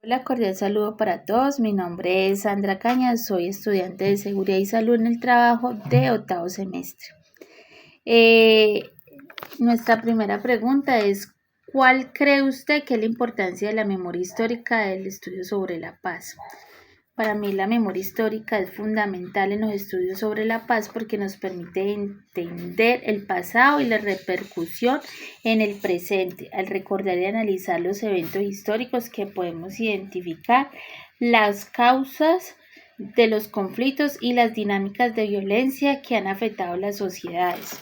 Hola, cordial saludo para todos. Mi nombre es Sandra Cañas, soy estudiante de Seguridad y Salud en el Trabajo de octavo semestre. Nuestra primera pregunta es: ¿cuál cree usted que es la importancia de la memoria histórica del estudio sobre la paz? Para mí la memoria histórica es fundamental en los estudios sobre la paz porque nos permite entender el pasado y la repercusión en el presente. Al recordar y analizar los eventos históricos que podemos identificar las causas de los conflictos y las dinámicas de violencia que han afectado las sociedades.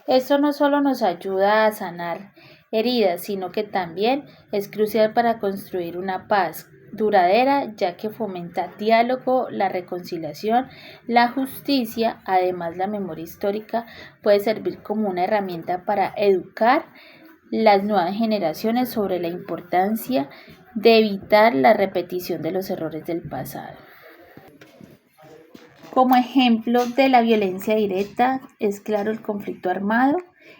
Esto no solo nos ayuda a sanar heridas, sino que también es crucial para construir una paz duradera, ya que fomenta diálogo, la reconciliación, la justicia. Además, la memoria histórica puede servir como una herramienta para educar las nuevas generaciones sobre la importancia de evitar la repetición de los errores del pasado. Como ejemplo de la violencia directa es claro el conflicto armado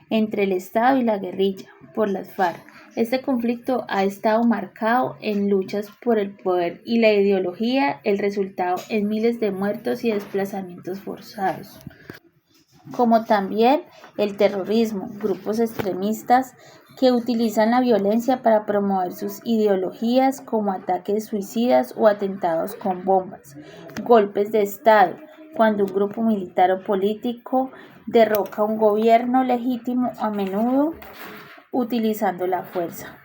entre el Estado y la guerrilla por las FARC. Este conflicto ha estado marcado en luchas por el poder y la ideología, el resultado en miles de muertos y desplazamientos forzados. Como también el terrorismo, grupos extremistas que utilizan la violencia para promover sus ideologías, como ataques suicidas o atentados con bombas, golpes de Estado, cuando un grupo militar o político derroca un gobierno legítimo, a menudo utilizando la fuerza.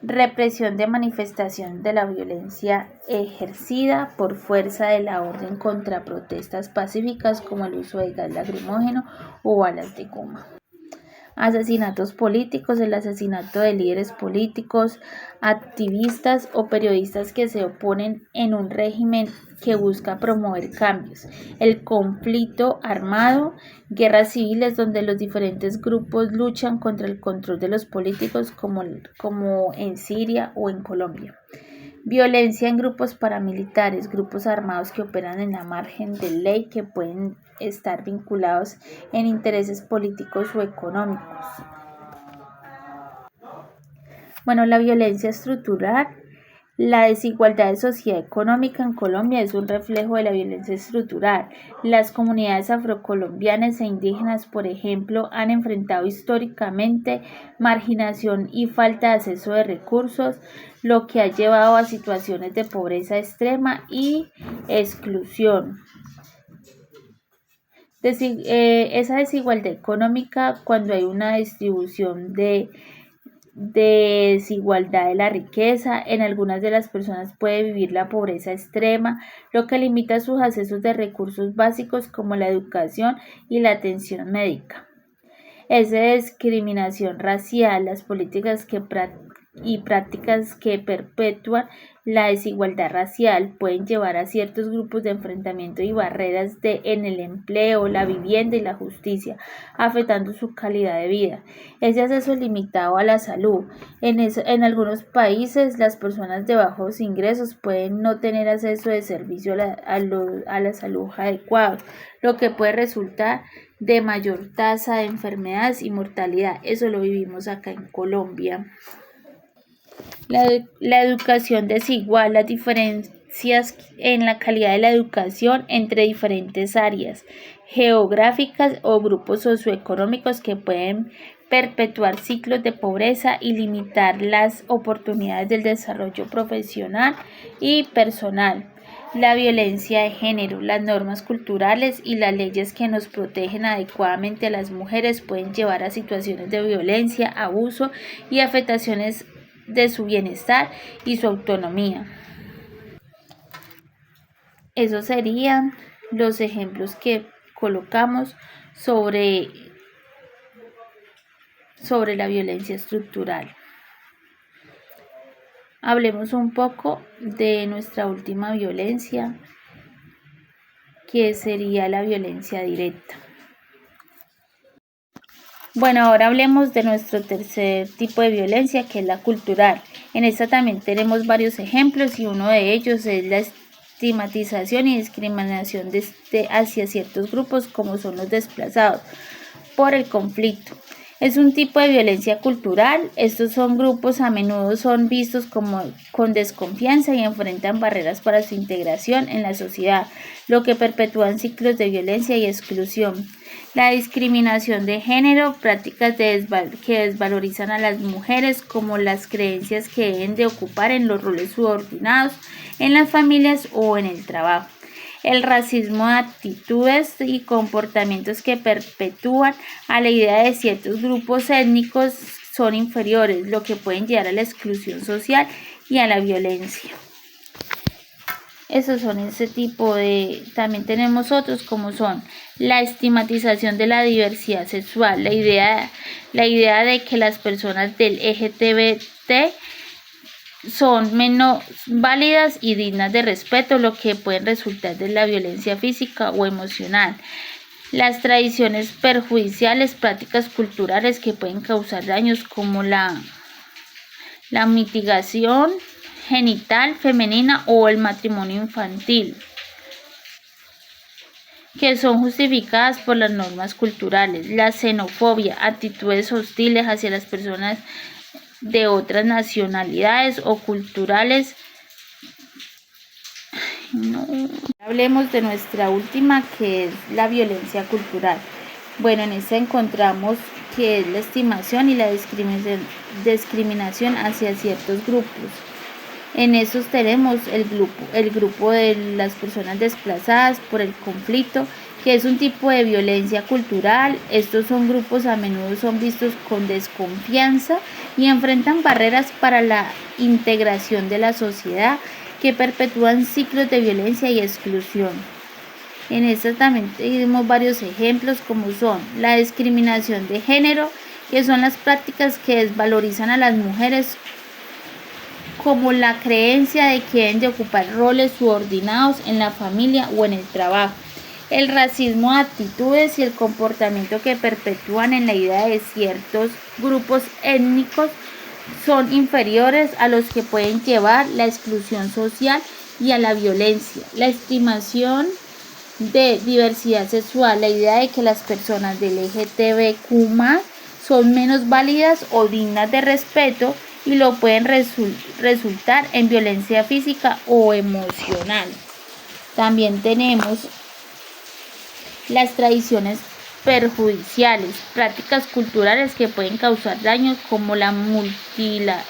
Represión de manifestación de la violencia ejercida por fuerza de la orden contra protestas pacíficas como el uso de gas lacrimógeno o balas de goma. Asesinatos políticos, el asesinato de líderes políticos, activistas o periodistas que se oponen en un régimen que busca promover cambios. El conflicto armado, guerras civiles donde los diferentes grupos luchan contra el control de los políticos como en Siria o en Colombia. Violencia en grupos paramilitares, grupos armados que operan en la margen de ley que pueden estar vinculados en intereses políticos o económicos. La violencia estructural. La desigualdad de sociedad económica en Colombia es un reflejo de la violencia estructural. Las comunidades afrocolombianas e indígenas, por ejemplo, han enfrentado históricamente marginación y falta de acceso de recursos, lo que ha llevado a situaciones de pobreza extrema y exclusión. Esa desigualdad económica, cuando hay una distribución de desigualdad de la riqueza, en algunas de las personas puede vivir la pobreza extrema, lo que limita sus accesos de recursos básicos como la educación y la atención médica. Esa discriminación racial, las políticas y prácticas que perpetúan la desigualdad racial pueden llevar a ciertos grupos de enfrentamiento y barreras en el empleo, la vivienda y la justicia, afectando su calidad de vida. Ese acceso limitado a la salud. En algunos países, las personas de bajos ingresos pueden no tener acceso de servicio a la salud adecuado, lo que puede resultar de mayor tasa de enfermedades y mortalidad. Eso lo vivimos acá en Colombia. La educación desigual, las diferencias en la calidad de la educación entre diferentes áreas geográficas o grupos socioeconómicos que pueden perpetuar ciclos de pobreza y limitar las oportunidades del desarrollo profesional y personal. La violencia de género, las normas culturales y las leyes que nos protegen adecuadamente a las mujeres pueden llevar a situaciones de violencia, abuso y afectaciones de su bienestar y su autonomía. Esos serían los ejemplos que colocamos sobre la violencia estructural. Hablemos un poco de nuestra última violencia, que sería la violencia directa. Ahora hablemos de nuestro tercer tipo de violencia, que es la cultural. En esta también tenemos varios ejemplos y uno de ellos es la estigmatización y discriminación hacia ciertos grupos como son los desplazados por el conflicto. Es un tipo de violencia cultural. Estos son grupos a menudo son vistos como con desconfianza y enfrentan barreras para su integración en la sociedad, lo que perpetúan ciclos de violencia y exclusión. La discriminación de género, prácticas que desvalorizan a las mujeres, como las creencias que deben de ocupar en los roles subordinados en las familias o en el trabajo. El racismo, actitudes y comportamientos que perpetúan a la idea de ciertos grupos étnicos son inferiores, lo que pueden llevar a la exclusión social y a la violencia. Esos son ese tipo de... También tenemos otros como son la estigmatización de la diversidad sexual, la idea de que las personas del LGBT son menos válidas y dignas de respeto, lo que puede resultar de la violencia física o emocional. Las tradiciones perjudiciales, prácticas culturales que pueden causar daños como la mutilación genital femenina o el matrimonio infantil, que son justificadas por las normas culturales. La xenofobia, actitudes hostiles hacia las personas de otras nacionalidades o culturales. Hablemos de nuestra última, que es la violencia cultural. Bueno, en esta encontramos que es la estimación y la discriminación hacia ciertos grupos. En estos tenemos el grupo de las personas desplazadas por el conflicto, que es un tipo de violencia cultural. Estos son grupos a menudo son vistos con desconfianza y enfrentan barreras para la integración de la sociedad, que perpetúan ciclos de violencia y exclusión. En esta también tenemos varios ejemplos, como son la discriminación de género, que son las prácticas que desvalorizan a las mujeres, como la creencia de que deben de ocupar roles subordinados en la familia o en el trabajo. El racismo, actitudes y el comportamiento que perpetúan en la idea de ciertos grupos étnicos son inferiores, a los que pueden llevar la exclusión social y a la violencia. La estimación de diversidad sexual, la idea de que las personas del LGTBQ+ son menos válidas o dignas de respeto, y lo pueden resultar en violencia física o emocional. También tenemos las tradiciones perjudiciales, prácticas culturales que pueden causar daños, como la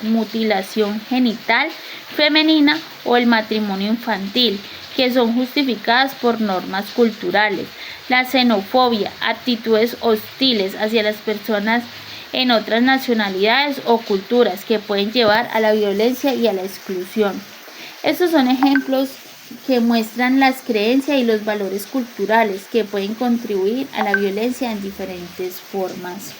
mutilación genital femenina o el matrimonio infantil, que son justificadas por normas culturales. La xenofobia, actitudes hostiles hacia las personas en otras nacionalidades o culturas, que pueden llevar a la violencia y a la exclusión. Estos son ejemplos que muestran las creencias y los valores culturales que pueden contribuir a la violencia en diferentes formas.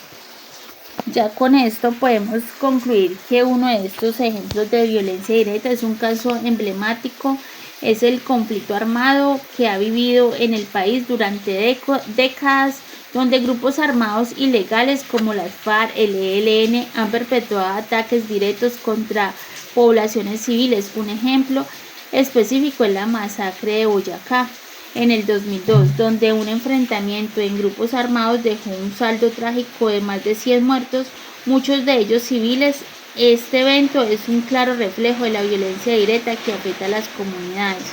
Ya con esto podemos concluir que uno de estos ejemplos de violencia directa es un caso emblemático, es el conflicto armado que ha vivido en el país durante décadas, donde grupos armados ilegales como las FARC, el ELN han perpetuado ataques directos contra poblaciones civiles. Un ejemplo específico es la masacre de Boyacá en el 2002, donde un enfrentamiento en grupos armados dejó un saldo trágico de más de 100 muertos, muchos de ellos civiles. Este evento es un claro reflejo de la violencia directa que afecta a las comunidades.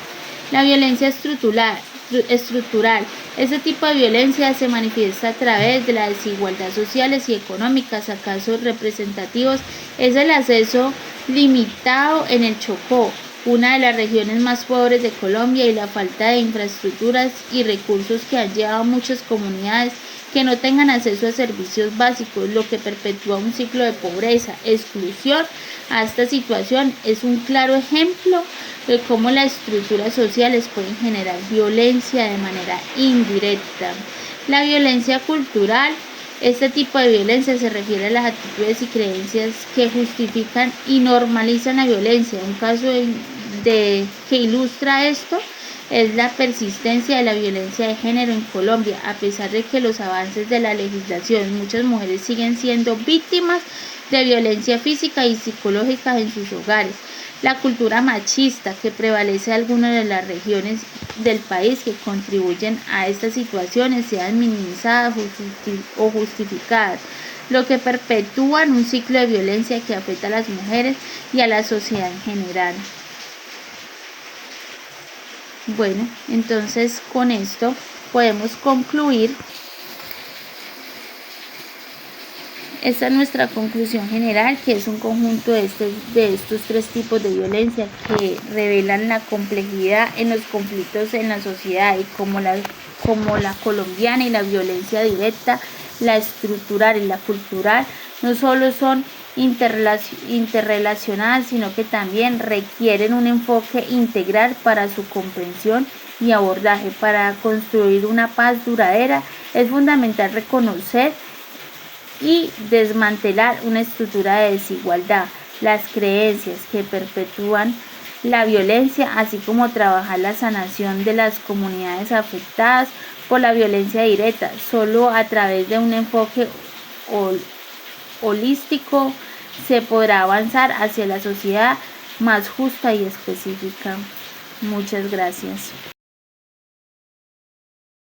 La violencia estructural. Este tipo de violencia se manifiesta a través de la desigualdad sociales y económicas. Casos representativos es el acceso limitado en el Chocó, una de las regiones más pobres de Colombia, y la falta de infraestructuras y recursos que han llevado a muchas comunidades que no tengan acceso a servicios básicos, lo que perpetúa un ciclo de pobreza, exclusión. A esta situación es un claro ejemplo de cómo las estructuras sociales pueden generar violencia de manera indirecta. La violencia cultural. Este tipo de violencia se refiere a las actitudes y creencias que justifican y normalizan la violencia. Un caso que ilustra esto es la persistencia de la violencia de género en Colombia. A pesar de que los avances de la legislación, muchas mujeres siguen siendo víctimas de violencia física y psicológica en sus hogares. La cultura machista que prevalece en algunas de las regiones del país que contribuyen a estas situaciones, sean minimizadas o justificadas. lo que perpetúan un ciclo de violencia que afecta a las mujeres y a la sociedad en general. Bueno, entonces con esto podemos concluir. Esta es nuestra conclusión general, que es un conjunto de estos tres tipos de violencia que revelan la complejidad en los conflictos en la sociedad, y como la colombiana y la violencia directa, la estructural y la cultural, no solo son interrelacionadas, sino que también requieren un enfoque integral para su comprensión y abordaje. Para construir una paz duradera es fundamental reconocer y desmantelar una estructura de desigualdad, las creencias que perpetúan la violencia, así como trabajar la sanación de las comunidades afectadas por la violencia directa. Solo a través de un enfoque holístico se podrá avanzar hacia la sociedad más justa y específica. Muchas gracias.